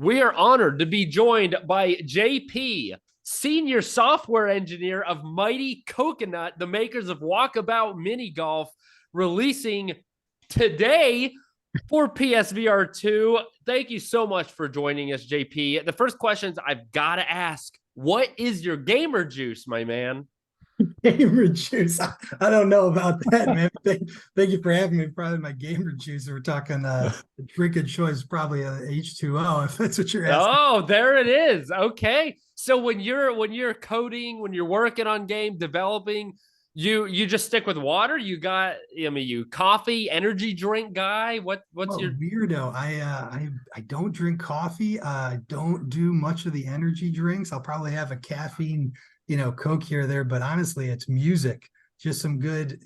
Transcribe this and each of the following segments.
We are honored to be joined by JP, senior software engineer of Mighty Coconut, the makers of Walkabout Mini Golf, releasing today for PSVR2. Thank you so much for joining us, JP. The first questions I've got to ask, what is your gamer juice, my man? Gamer juice. I don't know about that, man. Thank you for having me. Probably my gamer juice. We're talking drink of choice, probably H2O, if that's what you're asking. Oh, there it is. Okay. So when you're coding, when you're working on game developing, you just stick with water. You coffee, energy drink guy. What's Oh, your weirdo. I don't drink coffee. I don't do much of the energy drinks. I'll probably have a caffeine, Coke here or there, but honestly, it's music. Just some good,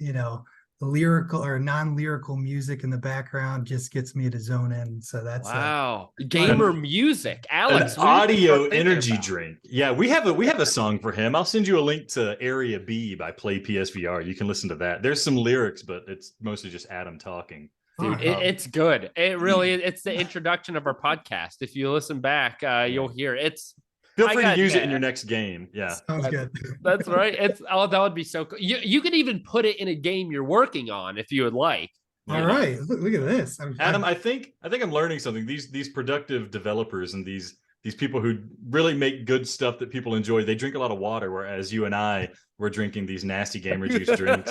lyrical or non-lyrical music in the background just gets me to zone in. So that's wow gamer An, music, an Alex? What do you think audio we're thinking energy about? drink. Yeah, we have a song for him. I'll send you a link to Area B by PlayPSVR. You can listen to that. There's some lyrics, but it's mostly just Adam talking. Dude, oh, it's good. It really it's the introduction of our podcast. If you listen back, you'll hear it's. Feel I free to got use it in your next game. Yeah. sounds good. That's right. It's that would be so cool. You could even put it in a game you're working on if you would like. All right, look at this. Adam, I think I'm learning something. These productive developers and these people who really make good stuff that people enjoy, they drink a lot of water, whereas you and I were drinking these nasty gamer juice drinks,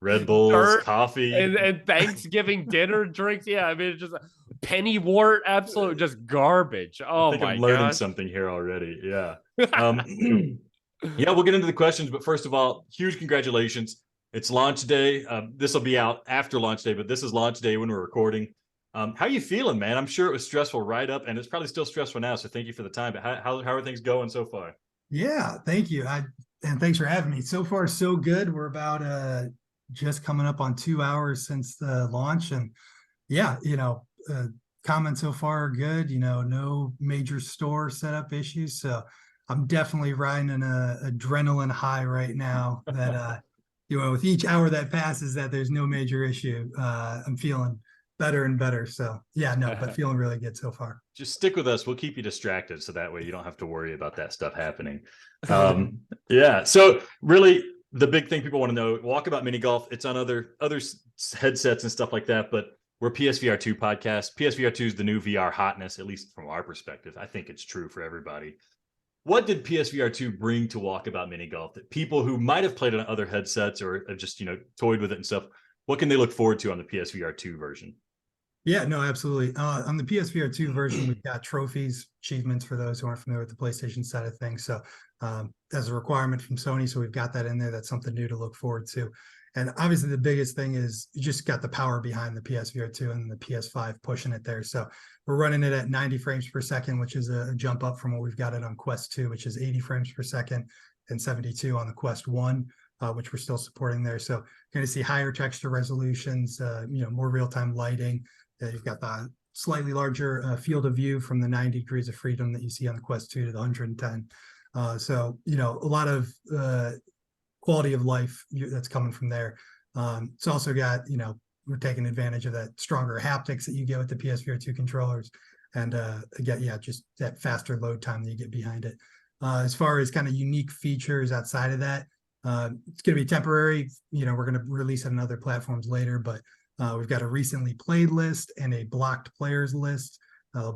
Red Bulls, Dirt coffee. and Thanksgiving dinner drinks. Yeah, I mean it's just pennywort, absolute just garbage. Oh I think my I'm learning god. something here already. Yeah. Yeah, we'll get into the questions, but first of all, huge congratulations. It's launch day. This will be out after launch day, but this is launch day when we're recording. How are you feeling, man? I'm sure it was stressful right up, and it's probably still stressful now. So thank you for the time. But how are things going so far? Yeah, thank you. And thanks for having me. So far, so good. We're about just coming up on 2 hours since the launch, and yeah, comments so far are good. No major store setup issues. So I'm definitely riding an adrenaline high right now. That with each hour that passes, that there's no major issue. I'm feeling better and better. So yeah, no, but feeling really good so far. Just stick with us. We'll keep you distracted, so that way you don't have to worry about that stuff happening. Yeah. So really, the big thing people want to know: Walkabout Mini Golf. It's on other headsets and stuff like that, but we're PSVR2 podcast. PSVR2 is the new VR hotness, at least from our perspective. I think it's true for everybody. What did PSVR2 bring to Walkabout Mini Golf that people who might have played on other headsets or have just toyed with it and stuff, what can they look forward to on the PSVR2 version? Yeah, no, absolutely. On the PSVR2 version, we've got trophies, achievements for those who aren't familiar with the PlayStation side of things. So as a requirement from Sony, so we've got that in there. That's something new to look forward to. And obviously the biggest thing is you just got the power behind the PSVR2 and the PS5 pushing it there. So we're running it at 90 frames per second, which is a jump up from what we've got it on Quest 2, which is 80 frames per second, and 72 on the Quest 1, which we're still supporting there. So you're going to see higher texture resolutions, more real-time lighting. You've got the slightly larger field of view from the 90 degrees of freedom that you see on the Quest 2 to the 110. So, a lot of quality of life that's coming from there. It's also got, we're taking advantage of that stronger haptics that you get with the PSVR2 controllers. And again, yeah, just that faster load time that you get behind it. As far as kind of unique features outside of that, it's going to be temporary. We're going to release it on other platforms later, but we've got a recently played list and a blocked players list.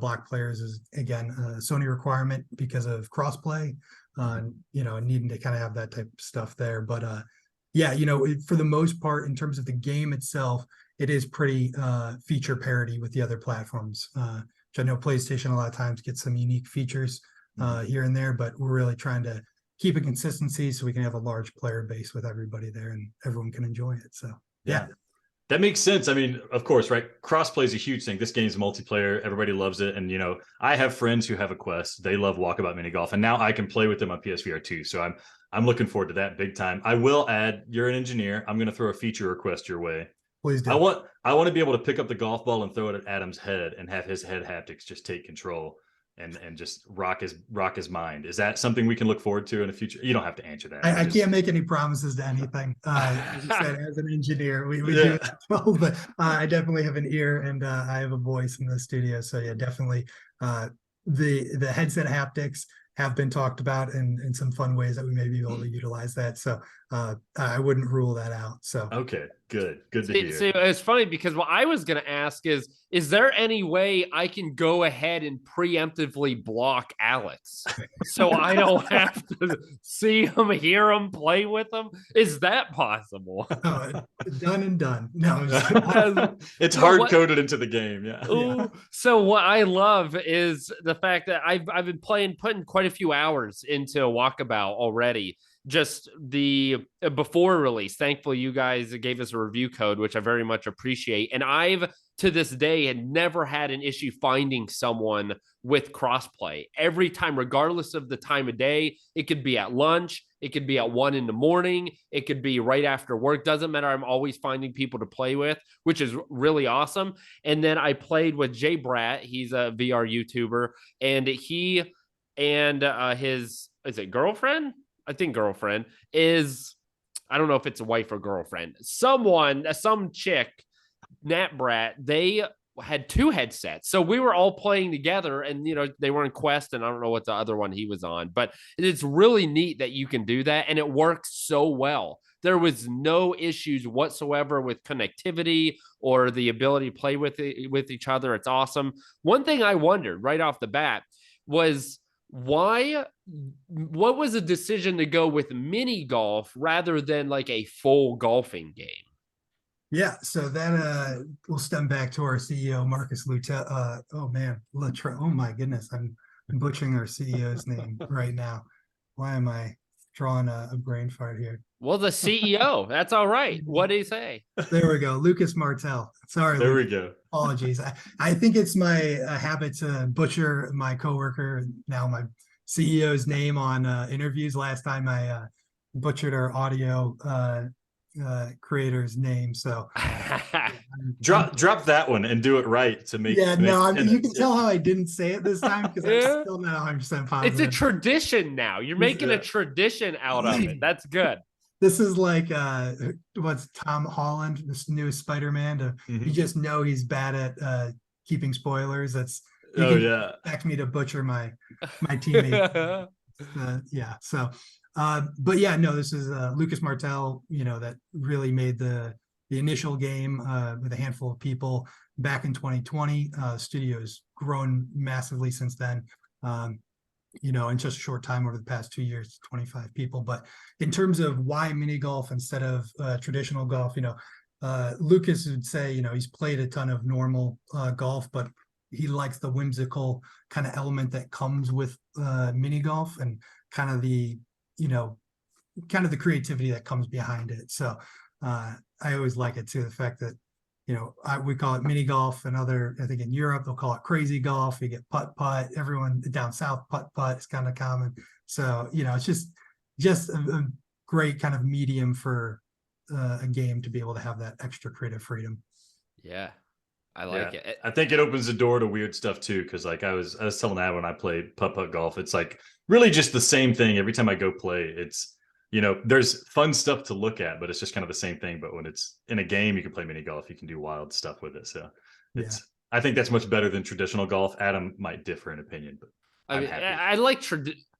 Blocked players is, again, a Sony requirement because of crossplay, needing to kind of have that type of stuff there. But yeah, for the most part, in terms of the game itself, it is pretty feature parity with the other platforms, which I know PlayStation a lot of times gets some unique features here and there, but we're really trying to keep a consistency so we can have a large player base with everybody there and everyone can enjoy it. So yeah. That makes sense. I mean, of course, right? Crossplay is a huge thing. This game's multiplayer. Everybody loves it. And, I have friends who have a Quest. They love Walkabout Mini Golf. And now I can play with them on PSVR 2. So I'm looking forward to that big time. I will add, you're an engineer. I'm going to throw a feeture request your way. Please do. I want to be able to pick up the golf ball and throw it at Adam's head and have his head haptics just take control and just rock his mind. Is that something we can look forward to in the future? You don't have to answer that. I can't make any promises to anything. As you said, as an engineer, we do it well, but I definitely have an ear and I have a voice in the studio. So yeah, definitely the headset haptics have been talked about in some fun ways that we may be able to utilize that. So I wouldn't rule that out. So Okay, good to hear. See, it's funny because what I was going to ask is there any way I can go ahead and preemptively block Alex so I don't have to see him, hear him, play with him? Is that possible? Done and done. No, it's hard coded into the game. Yeah. Ooh, so what I love is the fact that I've been putting quite a few hours into Walkabout already. Just the before release. Thankfully, you guys gave us a review code, which I very much appreciate. And I've to this day had never had an issue finding someone with crossplay. Every time, regardless of the time of day, it could be at lunch, it could be at 1 a.m, it could be right after work. Doesn't matter. I'm always finding people to play with, which is really awesome. And then I played with Jay Brat. He's a VR YouTuber, and he and his girlfriend? I think girlfriend is, I don't know if it's a wife or girlfriend. Some chick, Nat Brat, they had 2 headsets. So we were all playing together, and they were in Quest, and I don't know what the other one he was on, but it's really neat that you can do that, and it works so well. There was no issues whatsoever with connectivity or the ability to play with each other. It's awesome. One thing I wondered right off the bat was what was the decision to go with mini golf rather than like a full golfing game? Yeah, so that will stem back to our CEO, Marcus Lutel. Oh my goodness, I'm butchering our CEO's name right now. Why am I drawing a brain fart here? Well, the CEO, that's all right. What did he say? There we go, Lucas Martel. Sorry, there Lucas. we go. Apologies. I think it's my habit to butcher my coworker, now my CEO's name on interviews. Last time I butchered our audio creator's name. So drop that one and do it right to make. Yeah, you can tell how I didn't say it this time because I'm still not 100% positive. It's a tradition now. You're making a tradition out of it. That's good. This is like what's Tom Holland, this new Spider-Man. You just know he's bad at keeping spoilers. Expect me to butcher my teammate. Yeah. So, but yeah, no, this is Lucas Martel. That really made the initial game with a handful of people back in 2020. Studio's grown massively since then. In just a short time over the past 2 years, 25 people. But in terms of why mini golf instead of traditional golf, Lucas would say, he's played a ton of normal golf, but he likes the whimsical kind of element that comes with mini golf and kind of the creativity that comes behind it. So I always like it too, the fact that we call it mini golf, and I think in Europe they'll call it crazy golf. You get putt. Everyone down south, putt is kind of common. So it's just a great kind of medium for a game to be able to have that extra creative freedom. Yeah, I like it. I think it opens the door to weird stuff too, because like I was telling that when I played putt golf, it's like really just the same thing every time I go play. It's there's fun stuff to look at, but it's just kind of the same thing. But when it's in a game, you can play mini golf, you can do wild stuff with it. So I think that's much better than traditional golf. Adam might differ in opinion, but I'm happy. I like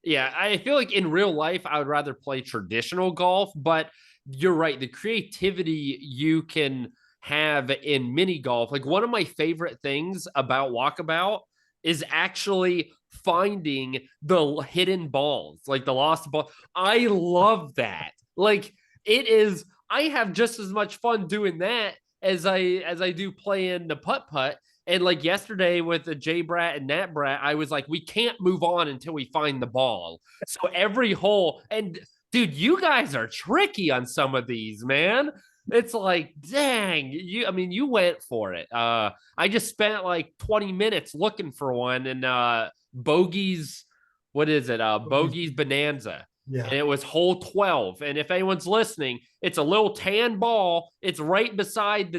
I feel like in real life, I would rather play traditional golf, but you're right. The creativity you can have in mini golf, like one of my favorite things about Walkabout is actually finding the hidden balls, like the lost ball. I love that. Like it is, I have just as much fun doing that as I do playing the putt. And like yesterday with the J Brat and Nat Brat, I was like, we can't move on until we find the ball. So every hole, and dude, you guys are tricky on some of these, man. It's like, dang, you went for it. I just spent like 20 minutes looking for one, and Bogey's, what is it? Bogey's Bonanza. Yeah. And it was hole 12. And if anyone's listening, it's a little tan ball. It's right beside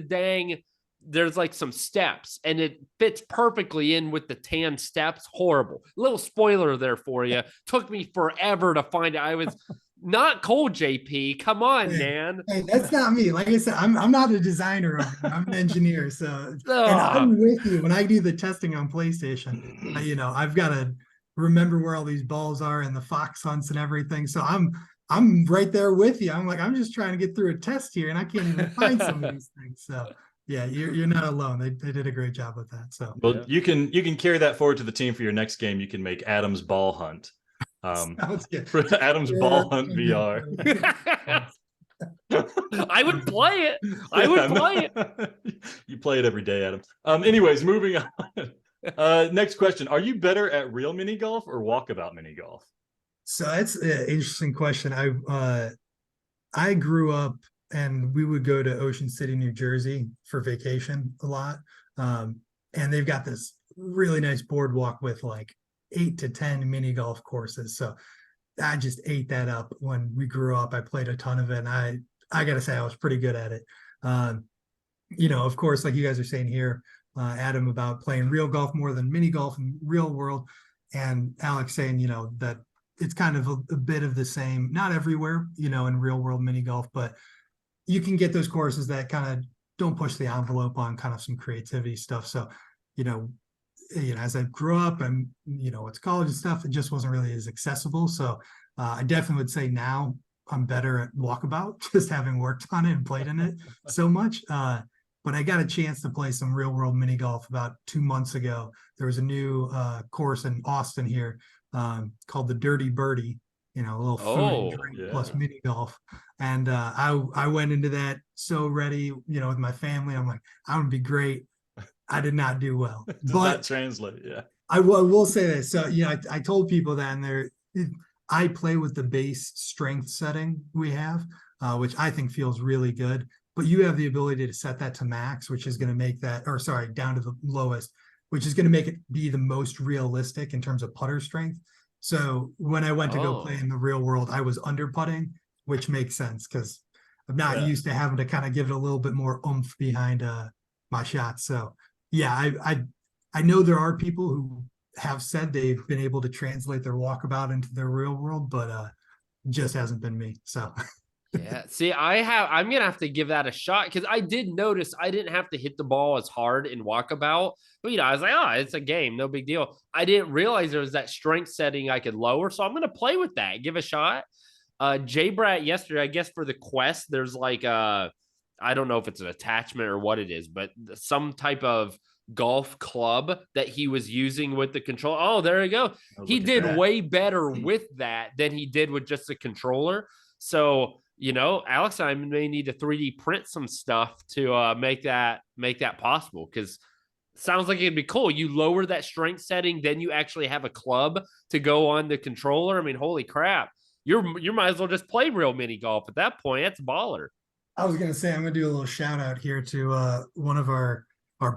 there's like some steps, and it fits perfectly in with the tan steps. Horrible. Little spoiler there for you. Took me forever to find it. not cold, JP. Come on, Hey, man. hey, that's not me. Like I said, I'm not a designer. I'm an engineer. So, and Ugh. I'm with you when I do the testing on PlayStation. I've got to remember where all these balls are and the fox hunts and everything. So I'm right there with you. I'm like, I'm just trying to get through a test here, and I can't even find some of these things. So, yeah, you're not alone. They did a great job with that. So, Well, you can carry that forward to the team for your next game. You can make Adam's Ball Hunt. sounds good. For Adam's Ball Hunt VR. I would play it. I would play it. You play it every day, Adam. Anyways, moving on. Next question. Are you better at real mini golf or walkabout mini golf? So that's an interesting question. I grew up and we would go to Ocean City, New Jersey for vacation a lot. And they've got this really nice boardwalk with like 8 to 10 mini golf courses. So I just ate that up when we grew up. I played a ton of it, and I gotta say I was pretty good at it. Of course, like you guys are saying here, Adam, about playing real golf more than mini golf in real world, and Alex saying, that it's kind of a bit of the same, not everywhere, in real world mini golf, but you can get those courses that kind of don't push the envelope on kind of some creativity stuff. So, as I grew up and, it's college and stuff, it just wasn't really as accessible. So I definitely would say now I'm better at walkabout, just having worked on it and played in it so much. But I got a chance to play some real world mini golf about 2 months ago. There was a new course in Austin here called the Dirty Birdie, a little food and drink plus mini golf. And I went into that so ready, with my family. I'm like, I'm going to be great. I did not do well. Does not translate. Yeah. I will say this. So, I told people that I play with the base strength setting we have, which I think feels really good. But you have the ability to set that to max, which is going to make that, or sorry, down to the lowest, which is going to make it be the most realistic in terms of putter strength. So when I went to go play in the real world, I was under putting, which makes sense because I'm not used to having to kind of give it a little bit more oomph behind my shots. So yeah, I know there are people who have said they've been able to translate their walkabout into their real world, but just hasn't been me. So yeah, see, I'm gonna have to give that a shot because I did notice I didn't have to hit the ball as hard in walkabout, but I was like, oh, it's a game, no big deal. I didn't realize there was that strength setting I could lower, so I'm gonna play with that, give a shot. Jay Brat yesterday, I guess for the Quest, there's like I don't know if it's an attachment or what it is, but some type of golf club that he was using with the control. Oh, there you go. He did way better with that than he did with just the controller. So, Alex and I may need to 3D print some stuff to make that possible because it sounds like it'd be cool. You lower that strength setting, then you actually have a club to go on the controller. I mean, holy crap. You might as well just play real mini golf at that point. That's baller. I was going to say, I'm going to do a little shout out here to one of our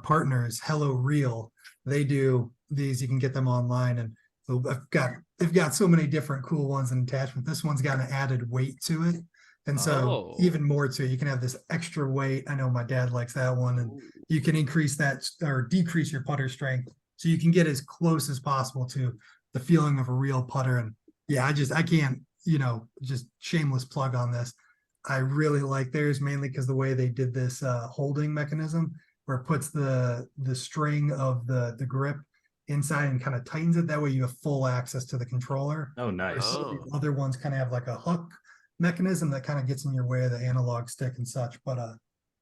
partners, Hello Real. They do these. You can get them online, and they've got so many different cool ones and attachments. This one's got an added weight to it, and so even more to it. You can have this extra weight. I know my dad likes that one, and you can increase that or decrease your putter strength, so you can get as close as possible to the feeling of a real putter. And yeah, I can't, just shameless plug on this. I really like theirs mainly because the way they did this holding mechanism where it puts the string of the grip inside and kind of tightens it. That way you have full access to the controller. Oh, nice. Other ones kind of have like a hook mechanism that kind of gets in your way of the analog stick and such. But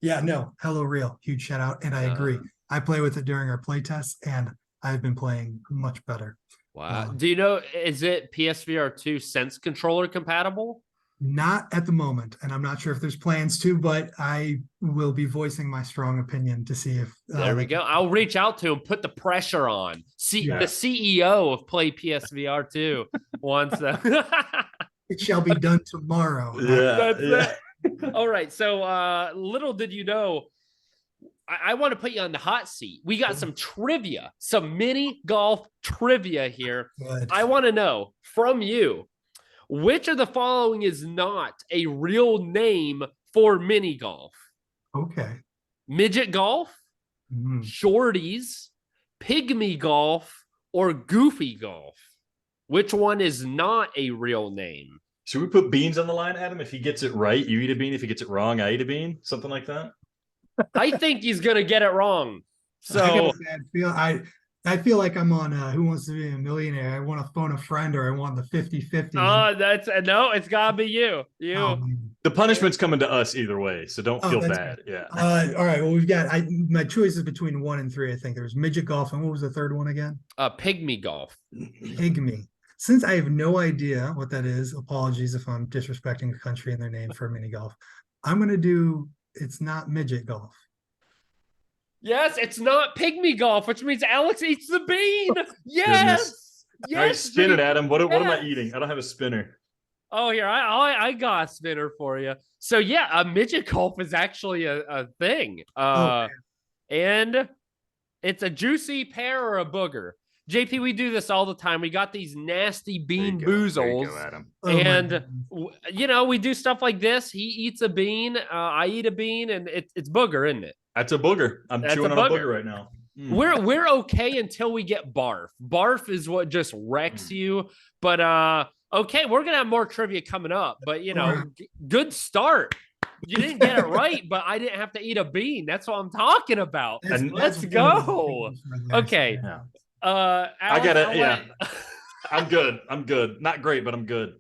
Hello Real, huge shout out. And I agree. I play with it during our play tests and I've been playing much better. Wow. Do you know, is it PSVR2 Sense controller compatible? Not at the moment, and I'm not sure if there's plans to, but I will be voicing my strong opinion to see if there we go. I'll reach out to him, put the pressure on. The CEO of PlayPSVR2 wants to. It shall be done tomorrow. That's it. All right. So little did you know, I want to put you on the hot seat. We got some trivia, some mini golf trivia here. Good. I want to know from you, which of the following is not a real name for mini golf? Okay. Midget golf, shorties, pygmy golf, or goofy golf? Which one is not a real name? Should we put beans on the line, Adam? If he gets it right, you eat a bean. If he gets it wrong, I eat a bean. Something like that. I think he's gonna get it wrong. I gotta So say, I feel like I'm on Who Wants to Be a Millionaire. I want to phone a friend, or I want the 50-50. that's no, it's gotta be you. Oh, man. The punishment's coming to us either way, so don't feel that's bad. Yeah. All right. Well, we've got my choice is between 1 and 3. I think there was midget golf, and what was the third one again? Pygmy golf. Pygmy. Since I have no idea what that is, apologies if I'm disrespecting a country and their name for mini golf. I'm gonna do. It's not midget golf. Yes, it's not pygmy golf, which means Alex eats the bean. Yes. All right, spin it, Adam. What am I Yes. eating? I don't have a spinner. Oh, here I got a spinner for you. So yeah, a midget golf is actually a thing. And it's a juicy pear or a booger. JP, we do this all the time. We got these nasty bean There you boozles. go, Adam. And we do stuff like this. He eats a bean, I eat a bean, and it's booger, isn't it? That's a booger. I'm chewing on a booger right now. We're okay until we get barf. Barf is what just wrecks you. But okay, we're gonna have more trivia coming up. But good start. You didn't get it right, but I didn't have to eat a bean. That's what I'm talking about. Let's go. Okay. Yeah. Alex, I got it. Yeah. I'm good. I'm good. Not great, but I'm good.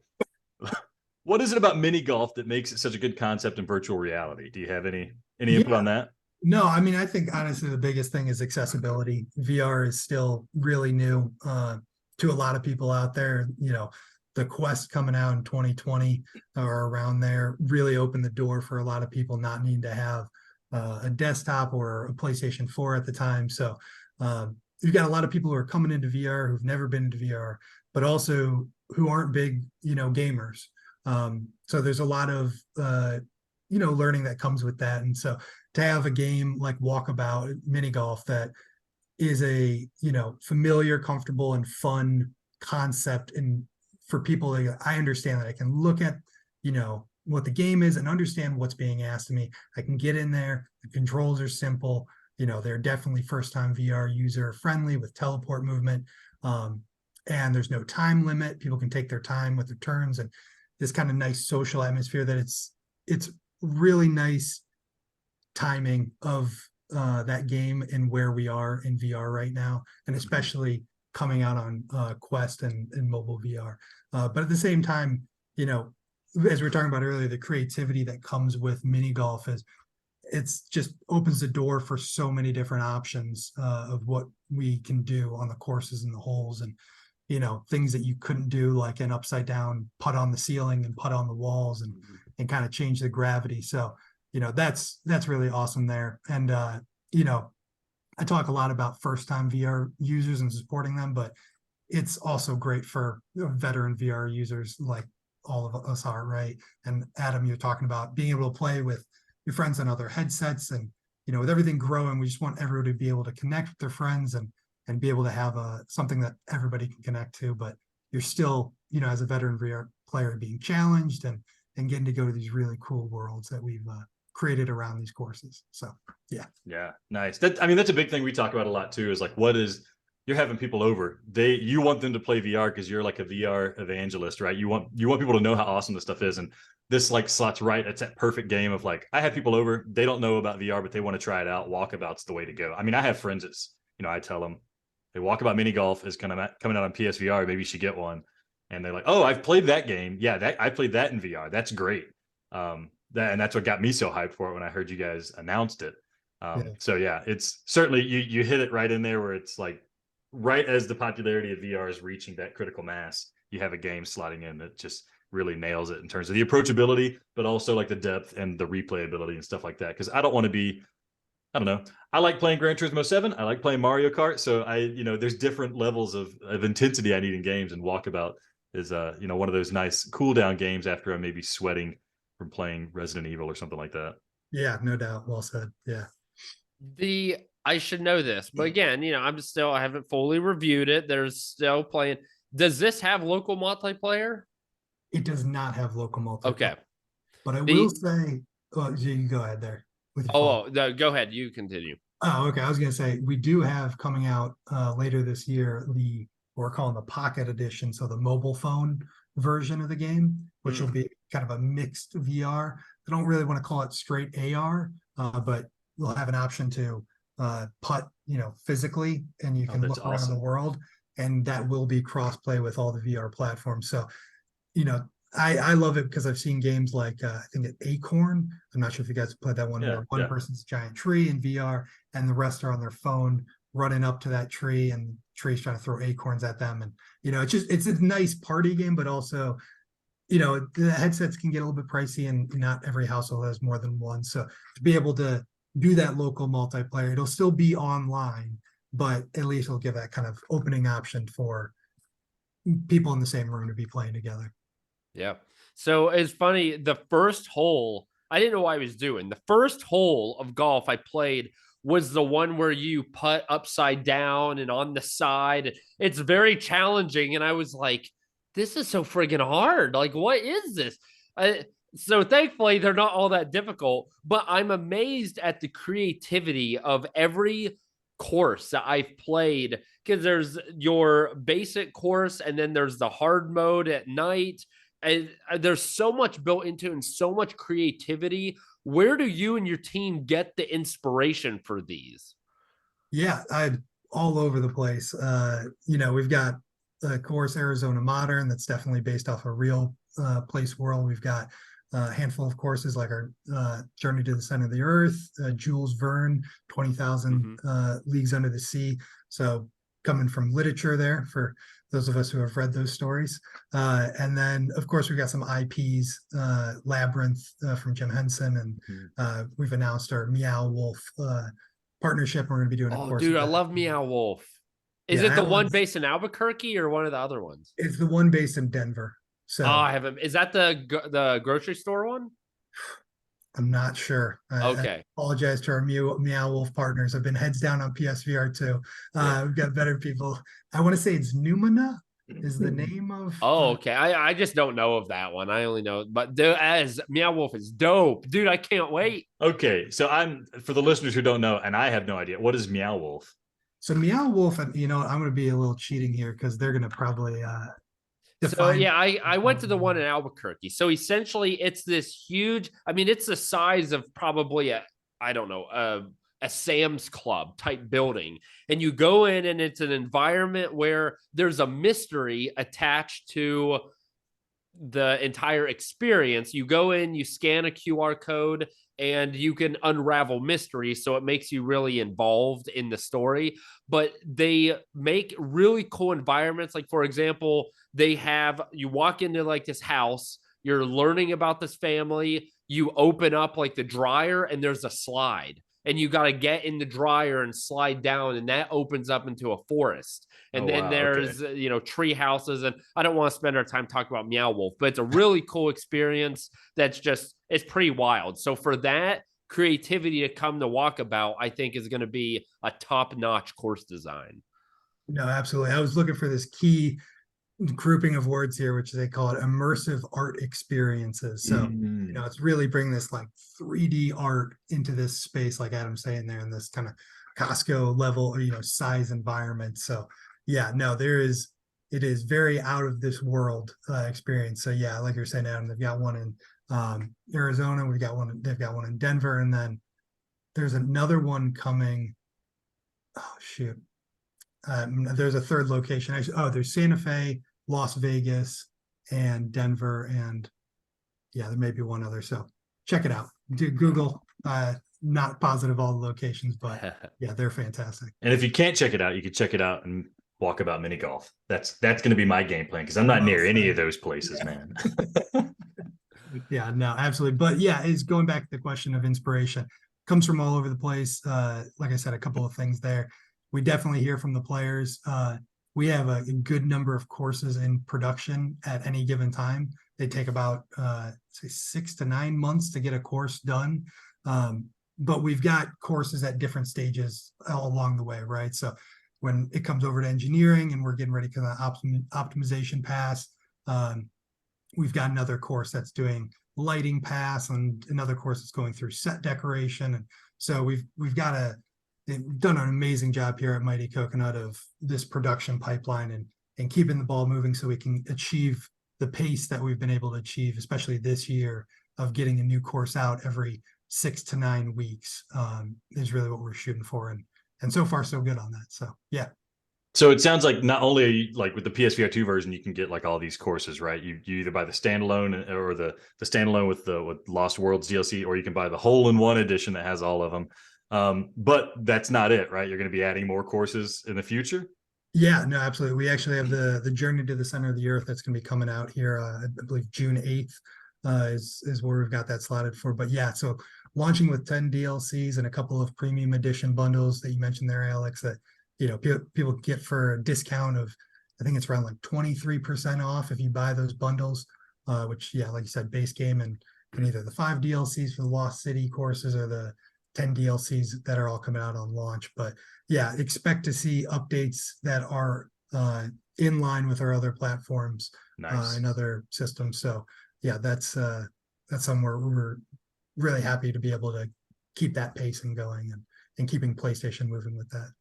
What is it about mini golf that makes it such a good concept in virtual reality? Do you have any input on that? No, I mean, I think honestly the biggest thing is accessibility. VR is still really new to a lot of people out there. The Quest coming out in 2020 or around there really opened the door for a lot of people not needing to have a desktop or a PlayStation 4 at the time. So you've got a lot of people who are coming into VR who've never been into VR, but also who aren't big, gamers. So there's a lot of, learning that comes with that. And so to have a game like Walkabout Mini Golf that is a, familiar, comfortable, and fun concept, and for people, I understand that I can look at, what the game is and understand what's being asked of me. I can get in there. The controls are simple. They're definitely first-time VR user friendly with teleport movement. And there's no time limit. People can take their time with their turns, and this kind of nice social atmosphere that it's really nice timing of that game and where we are in VR right now, and especially coming out on Quest and mobile VR. But at the same time, as we were talking about earlier, the creativity that comes with mini golf it's just opens the door for so many different options of what we can do on the courses and the holes, and things that you couldn't do, like an upside down putt on the ceiling and putt on the walls, and kind of change the gravity. So that's really awesome there. And I talk a lot about first time VR users and supporting them, but it's also great for veteran VR users like all of us are, right? And Adam, you're talking about being able to play with your friends on other headsets, and with everything growing, we just want everyone to be able to connect with their friends and be able to have something that everybody can connect to, but you're still, as a veteran VR player, being challenged and getting to go to these really cool worlds that we've created around these courses. So yeah, nice. That's a big thing we talk about a lot too, is like, you're having people over, you want them to play VR because you're like a VR evangelist, right? You want people to know how awesome this stuff is, and this like slots right. It's that perfect game of like, I have people over, they don't know about VR, but they want to try it out. Walkabout's the way to go. I mean, I have friends that's, I tell them, hey, Walkabout Mini Golf is coming out on PSVR, maybe you should get one. And they're like, oh, I've played that game. Yeah, I played that in VR. That's great. And that's what got me so hyped for it when I heard you guys announced it. So yeah, it's certainly, you hit it right in there where it's like, right as the popularity of VR is reaching that critical mass, you have a game slotting in that just really nails it in terms of the approachability, but also like the depth and the replayability and stuff like that. Because I don't want to be, I don't know, I like playing Gran Turismo 7. I like playing Mario Kart. So there's different levels of intensity I need in games, and Walkabout is one of those nice cool down games after I'm maybe sweating from playing Resident Evil or something like that. Yeah, no doubt. Well said. Yeah. I should know this, but again, I haven't fully reviewed it. There's still playing. Does this have local multiplayer? It does not have local multiplayer. Okay. But I will say, you can go ahead there. No, go ahead. You continue. Oh, okay. I was going to say, we do have coming out later this year, what we're calling the Pocket Edition. So the mobile phone version of the game, which will be kind of a mixed VR. I don't really want to call it straight AR, but we'll have an option to putt, physically, and you can that's look around awesome. the world, and that will be cross-play with all the VR platforms. So, I love it because I've seen games like I think at Acorn. I'm not sure if you guys played that one where one person's a giant tree in VR and the rest are on their phone running up to that tree, and the tree's trying to throw acorns at them. And it's a nice party game, but also the headsets can get a little bit pricey, and not every household has more than one. So to be able to do that local multiplayer, it'll still be online, but at least it'll give that kind of opening option for people in the same room to be playing together. Yeah. So it's funny. The first hole, I didn't know what I was doing. The first hole of golf I played was the one where you putt upside down and on the side. It's very challenging. And I was like, this is so friggin' hard. Like, what is this? So thankfully, they're not all that difficult, but I'm amazed at the creativity of every course that I've played, because there's your basic course and then there's the hard mode at night. And there's so much built into it and so much creativity. Where do you and your team get the inspiration for these? Yeah, all over the place. We've got the course Arizona Modern that's definitely based off a real place world. We've got a handful of courses like our Journey to the Center of the Earth, Jules Verne, 20,000 Leagues Under the Sea. So coming from literature there for those of us who have read those stories. And then, of course, we've got some IPs, Labyrinth from Jim Henson, and we've announced our Meow Wolf partnership. We're going to be doing a course. Dude, I love Meow Wolf. Is it the one based in Albuquerque or one of the other ones? It's the one based in Denver. So I haven't. Is that the grocery store one? I'm not sure. Okay. I apologize to our Meow Wolf partners. I've been heads down on PSVR2. We've got better people. I want to say it's Numina is the name of. Oh, okay. I just don't know of that one. I only know, but as Meow Wolf is dope, dude. I can't wait. Okay, so for the listeners who don't know, and I have no idea, what is Meow Wolf? So Meow Wolf, I'm going to be a little cheating here because they're going to probably. So yeah, I went to the one in Albuquerque. So essentially, it's this huge. I mean, it's the size of probably a Sam's Club type building, and you go in, and it's an environment where there's a mystery attached to the entire experience. You go in, you scan a QR code, and you can unravel mysteries. So it makes you really involved in the story. But they make really cool environments. Like, for example, you walk into like this house, you're learning about this family, you open up like the dryer, and there's a slide. And you got to get in the dryer and slide down, and that opens up into a forest. And then there's, tree houses. And I don't want to spend our time talking about Meow Wolf, but it's a really cool experience it's pretty wild. So for that creativity to come to Walkabout, I think is going to be a top-notch course design. No, absolutely. I was looking for this key grouping of words here, which they call it immersive art experiences. So it's really bringing this like 3D art into this space, like Adam's saying there, in this kind of Costco level size environment. So yeah, no, it is very out of this world experience. So yeah, like you're saying, Adam, they've got one in Arizona, they've got one in Denver, and then there's another one coming. Oh shoot. There's a third location. There's Santa Fe, Las Vegas, and Denver, and yeah, there may be one other. So check it out. Do Google. Not positive all the locations, but yeah, they're fantastic. And if you can't check it out, you can check it out and Walkabout Mini Golf. That's going to be my game plan because I'm not near any of those places, man. Yeah, no, absolutely. But yeah, it's going back to the question of inspiration. Comes from all over the place. Like I said, a couple of things there. We definitely hear from the players. We have a good number of courses in production at any given time. They take about say 6 to 9 months to get a course done. But we've got courses at different stages all along the way, right? So when it comes over to engineering and we're getting ready for the optimization pass, we've got another course that's doing lighting pass, and another course that's going through set decoration. And so we've done an amazing job here at Mighty Coconut of this production pipeline and keeping the ball moving so we can achieve the pace that we've been able to achieve, especially this year, of getting a new course out every 6 to 9 weeks, is really what we're shooting for. And so far so good on that. So yeah. So it sounds like not only are you, like with the PSVR2 version, you can get like all these courses, right? You either buy the standalone or the standalone with Lost Worlds DLC, or you can buy the hole-in-one edition that has all of them. But that's not it, right? You're going to be adding more courses in the future. Yeah, no, absolutely. We actually have the Journey to the Center of the Earth that's going to be coming out here. I believe June 8th is where we've got that slotted for. But yeah, so launching with 10 DLCs and a couple of premium edition bundles that you mentioned there, Alex, that people get for a discount of, I think it's around like 23% off if you buy those bundles, which, yeah, like you said, base game and either the 5 DLCs for the Lost City courses or the 10 DLCs that are all coming out on launch. But yeah, expect to see updates that are in line with our other platforms. Nice. And other systems. So yeah, that's somewhere we're really happy to be able to keep that pacing going and keeping PlayStation moving with that.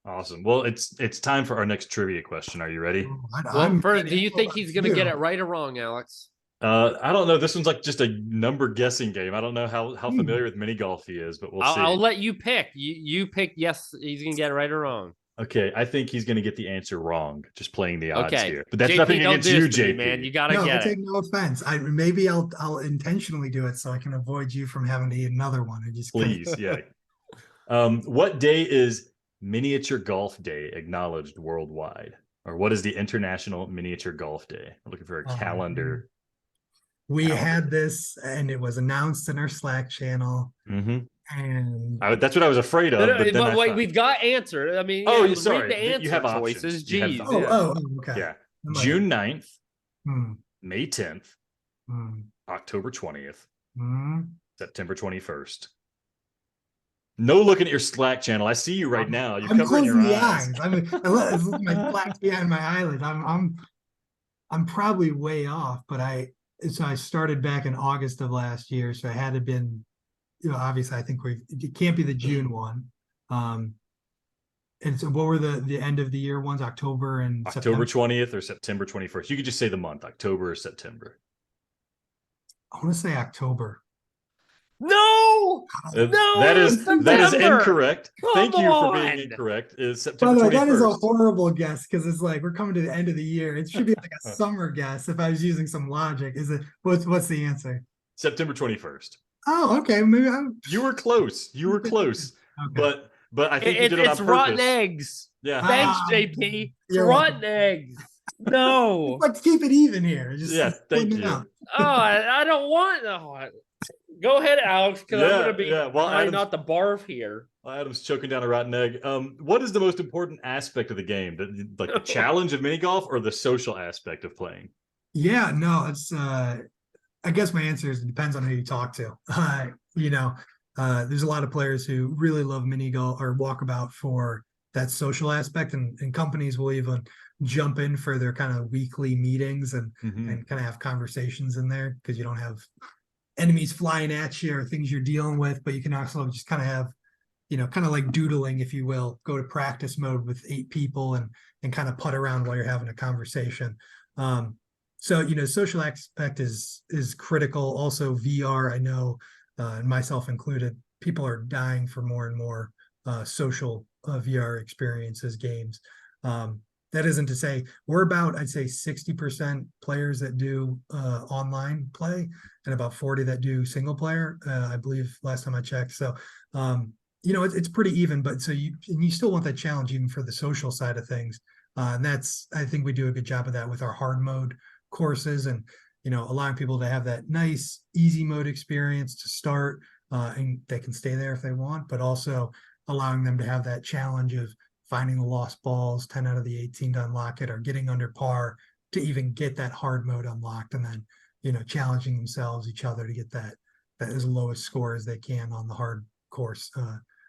Awesome. Well, it's time for our next trivia question. Are you ready? Well, first, do you think he's going to get it right or wrong, Alex? I don't know. This one's like just a number guessing game. I don't know how familiar with mini golf he is, but we'll see. I'll let you pick. You pick. Yes, he's going to get it right or wrong. Okay, I think he's going to get the answer wrong. Just playing the odds Okay. here, but that's JP, nothing against you, me, JP. man. You got to No, I get take it. no offense. Maybe I'll intentionally do it so I can avoid you from having to eat another one. I just Please, yeah. What day is Miniature Golf Day acknowledged worldwide? Or what is the International Miniature Golf Day? I'm looking for a calendar. We had this, and it was announced in our Slack channel. Mm-hmm. And that's what I was afraid of. But wait, we've got answer. I mean, sorry. read the answer You have choices. Options. You Jeez. have okay. Yeah. June 9th, Hmm. May 10th, Hmm. October 20th, Hmm. September 21st. No looking at your Slack channel. I see you right now. You're covering your eyes. I mean, my black behind my eyelids. I'm probably way off, but I started back in August of last year, so I had to been, obviously I think it can't be the June one. And so what were the end of the year ones? October and October September? 20th or September 21st. You could just say the month, October or September. I want to say October. No, that is incorrect. Thank you for being incorrect. Is September 21st. That is a horrible guess because it's like we're coming to the end of the year. It should be like a summer guess if I was using some logic. Is it what's the answer? September 21st. Oh, okay. Maybe you were close. You were close. Okay. But I think you did it on purpose. It's rotten eggs. Yeah. Thanks, JP. It's rotten eggs. No. Let's keep it even here. Thank you. I don't want. Go ahead, Alex, because I'm going to be trying not to barf here. Well, Adam's choking down a rotten egg. What is the most important aspect of the game? The challenge of mini golf or the social aspect of playing? Yeah, no, it's. I guess my answer is it depends on who you talk to. There's a lot of players who really love mini golf or Walkabout for that social aspect, and companies will even jump in for their kind of weekly meetings and kind of have conversations in there because you don't have enemies flying at you or things you're dealing with, but you can also just kind of have, kind of like doodling, if you will, go to practice mode with 8 people and kind of putt around while you're having a conversation. So, social aspect is critical. Also VR, I know, and myself included, people are dying for more and more social VR experiences, games. That isn't to say we're about, I'd say 60% players that do online play and about 40 that do single player, I believe last time I checked. So, it's pretty even, but so you still want that challenge even for the social side of things. And I think we do a good job of that with our hard mode courses and, allowing people to have that nice, easy mode experience to start and they can stay there if they want, but also allowing them to have that challenge of finding the lost balls, 10 out of the 18 to unlock it, or getting under par to even get that hard mode unlocked, and then, challenging themselves, each other to get that as low a score as they can on the hard course.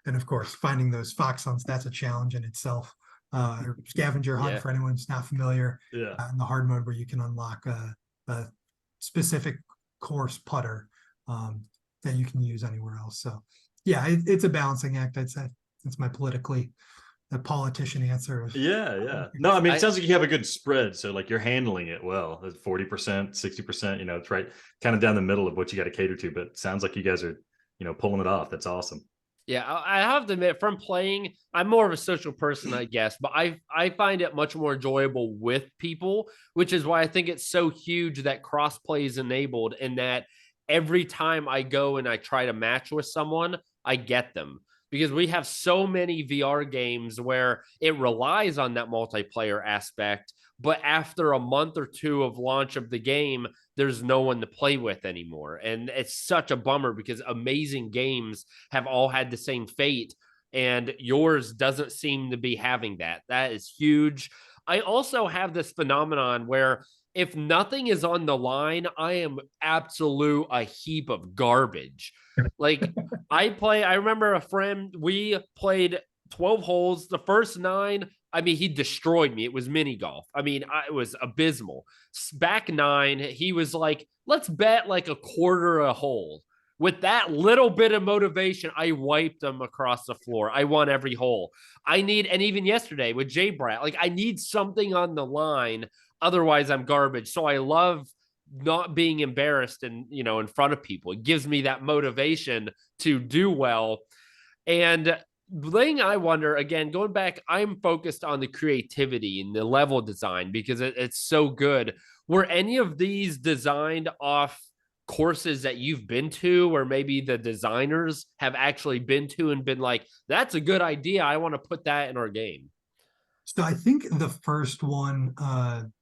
And of course, finding those fox hunts, that's a challenge in itself. Or scavenger hunt for anyone who's not familiar. In the hard mode where you can unlock a specific course putter that you can use anywhere else. So yeah, it's a balancing act, I'd say. It's my politically politician answer. Yeah. No, I mean, it sounds like you have a good spread. So like you're handling it well. 40%, 60%, you know, it's right kind of down the middle of what you got to cater to. But it sounds like you guys are, you know, pulling it off. That's awesome. Yeah, I have to admit, from playing, I'm more of a social person, I guess, but I find it much more enjoyable with people, which is why I think it's so huge that crossplay is enabled, and that every time I go and I try to match with someone, I get them. Because we have so many VR games where it relies on that multiplayer aspect, but after a month or two of launch of the game, there's no one to play with anymore. And it's such a bummer because amazing games have all had the same fate, and yours doesn't seem to be having that. That is huge. I also have this phenomenon where if nothing is on the line, I am absolute a heap of garbage. Like I remember a friend, we played 12 holes. The first 9, I mean, he destroyed me. It was mini golf. I mean, it was abysmal. Back 9, he was like, let's bet like a quarter a hole. With that little bit of motivation, I wiped him across the floor. I won every hole. And even yesterday with Jay Brat, like I need something on the line. Otherwise, I'm garbage. So I love not being embarrassed and, you know, in front of people. It gives me that motivation to do well. And the thing I wonder, again, going back, I'm focused on the creativity and the level design because it's so good. Were any of these designed off courses that you've been to, or maybe the designers have actually been to and been like, that's a good idea, I want to put that in our game? So I think the first one,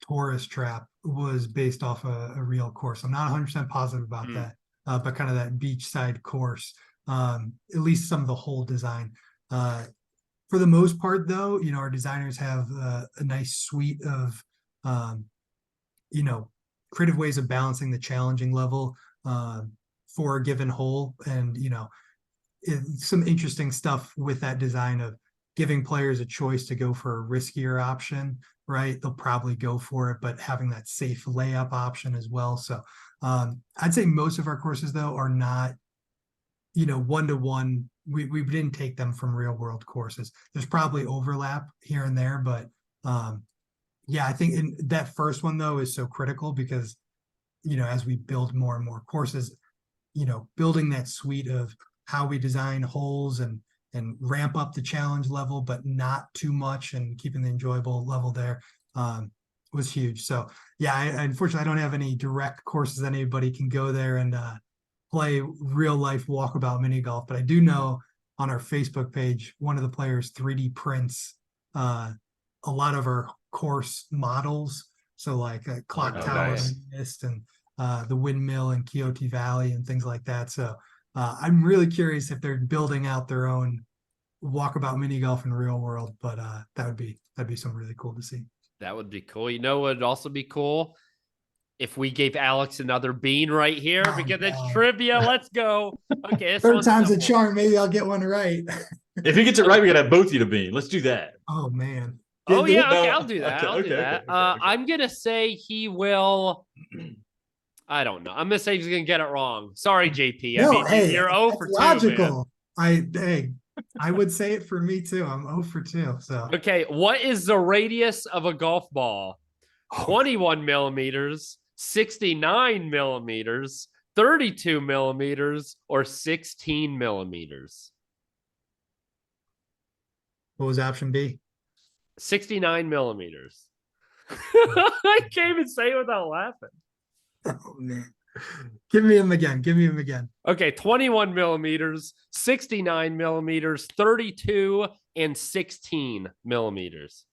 Tourist Trap, was based off a real course. I'm not 100% positive about that, but kind of that beachside course, at least some of the whole design. For the most part, though, you know, our designers have a nice suite of, you know, creative ways of balancing the challenging level for a given hole. And, you know, some interesting stuff with that design of giving players a choice to go for a riskier option, right? They'll probably go for it, but having that safe layup option as well. So I'd say most of our courses, though, are not, you know, one-to-one. We didn't take them from real world courses. There's probably overlap here and there, but yeah, I think in that first one, though, is so critical because, you know, as we build more and more courses, you know, building that suite of how we design holes and ramp up the challenge level, but not too much, and keeping the enjoyable level there was huge. So yeah, unfortunately, I don't have any direct courses that anybody can go there and play real life Walkabout Mini Golf, but I do know on our Facebook page, one of the players 3D prints a lot of our course models. So like a clock tower, nice. Mist, and the windmill in Quixote Valley and things like that. So I'm really curious if they're building out their own Walkabout Mini Golf in real world, but that'd be something really cool to see. That would be cool. You know what would also be cool? If we gave Alex another bean right here, because it's trivia. Let's go. Okay, third time's a charm. Maybe I'll get one right. If he gets it right, we gotta have both of you to bean. Let's do that. Oh man. Oh yeah, okay, I'll do that. I'll do that. I'm gonna say he will. I don't know. I'm gonna say he's gonna get it wrong. Sorry, JP. No, I mean, hey, you're 0 for 2. Logical. I would say it for me too. I'm 0 for 2. So okay, what is the radius of a golf ball? 21 millimeters, 69 millimeters, 32 millimeters, or 16 millimeters? What was option B? 69 millimeters. I can't even say it without laughing. Oh man. Give me him again. Okay, 21 millimeters, 69 millimeters, 32, and 16 millimeters.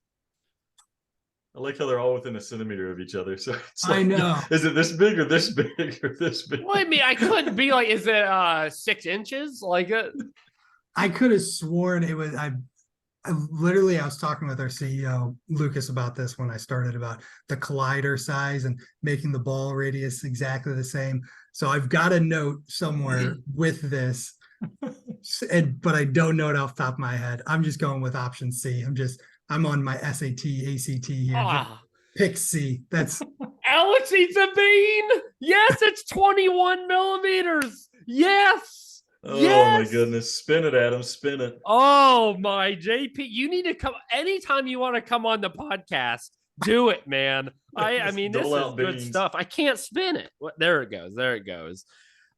I like how they're all within a centimeter of each other. So it's like, I know. Is it this big or this big or this big? Well, I mean, I couldn't be like, is it 6 inches? Like I could have sworn it was. I was talking with our CEO Lucas about this when I started, about the collider size and making the ball radius exactly the same. So I've got a note somewhere with this, but I don't know it off the top of my head. I'm just going with option C. I'm on my SAT, ACT here. Pick C. That's Alex eats a bean. Yes, it's 21 millimeters. Yes. Oh my Yes! goodness. Spin it, Adam. Spin it. Oh my JP, you need to come anytime you want to come on the podcast. Do it, man. I mean, this Dole is out good beans. stuff. I can't spin it. There it goes. There it goes.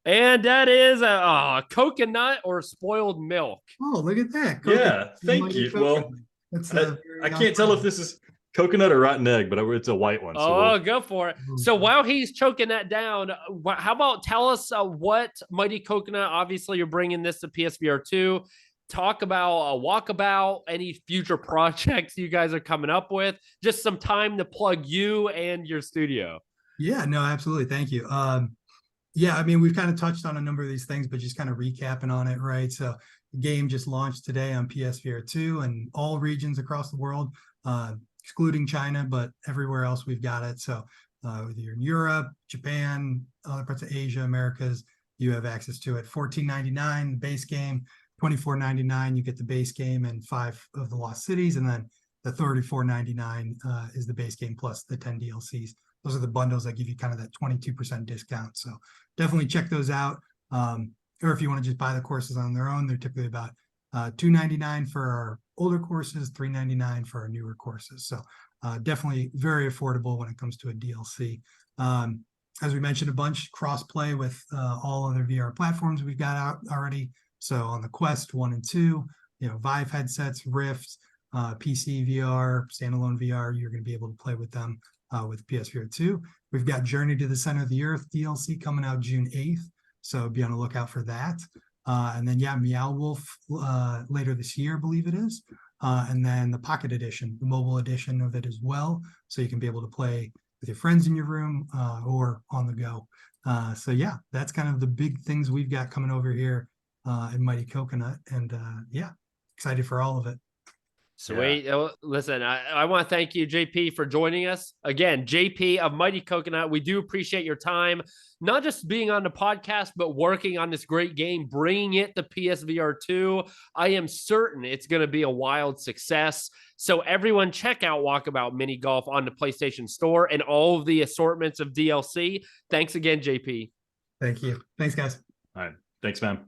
And that is a coconut or spoiled milk. Oh, look at that. Yeah, thank Mighty you. coconut. Well, That's I can't tell if this is coconut or rotten egg, but it's a white one. So Oh, go for it. So while he's choking that down, how about tell us what Mighty Coconut, obviously you're bringing this to PSVR2. Talk about Walkabout, any future projects you guys are coming up with. Just some time to plug you and your studio. Yeah, no, absolutely. Thank you. Yeah, I mean, we've kind of touched on a number of these things, but just kind of recapping on it, right? So the game just launched today on PSVR2 and all regions across the world, excluding China, but everywhere else we've got it. So whether you're in Europe, Japan, other parts of Asia, Americas, you have access to it. $14.99 the base game, $24.99 you get the base game and 5 of the Lost Cities, and then the $34.99 is the base game plus the 10 DLCs. Those are the bundles that give you kind of that 22% discount. So definitely check those out. Or if you want to just buy the courses on their own, they're typically about $2.99 for our older courses, $3.99 for our newer courses. So definitely very affordable when it comes to a DLC. As we mentioned a bunch, cross-play with all other VR platforms we've got out already. So on the Quest 1 and 2, Vive headsets, Rift, PC VR, standalone VR, you're going to be able to play with them with PSVR2. We've got Journey to the Center of the Earth DLC coming out June 8th. So be on the lookout for that. And then, Meow Wolf later this year, I believe it is. And then the Pocket Edition, the mobile edition of it as well. So you can be able to play with your friends in your room or on the go. So yeah, that's kind of the big things we've got coming over here in Mighty Coconut. And excited for all of it. Sweet. Yeah. Listen, I want to thank you, JP, for joining us. Again, JP of Mighty Coconut, we do appreciate your time, not just being on the podcast, but working on this great game, bringing it to PSVR2. I am certain it's going to be a wild success. So everyone check out Walkabout Mini Golf on the PlayStation Store and all of the assortments of DLC. Thanks again, JP. Thank you. Thanks, guys. All right. Thanks, man.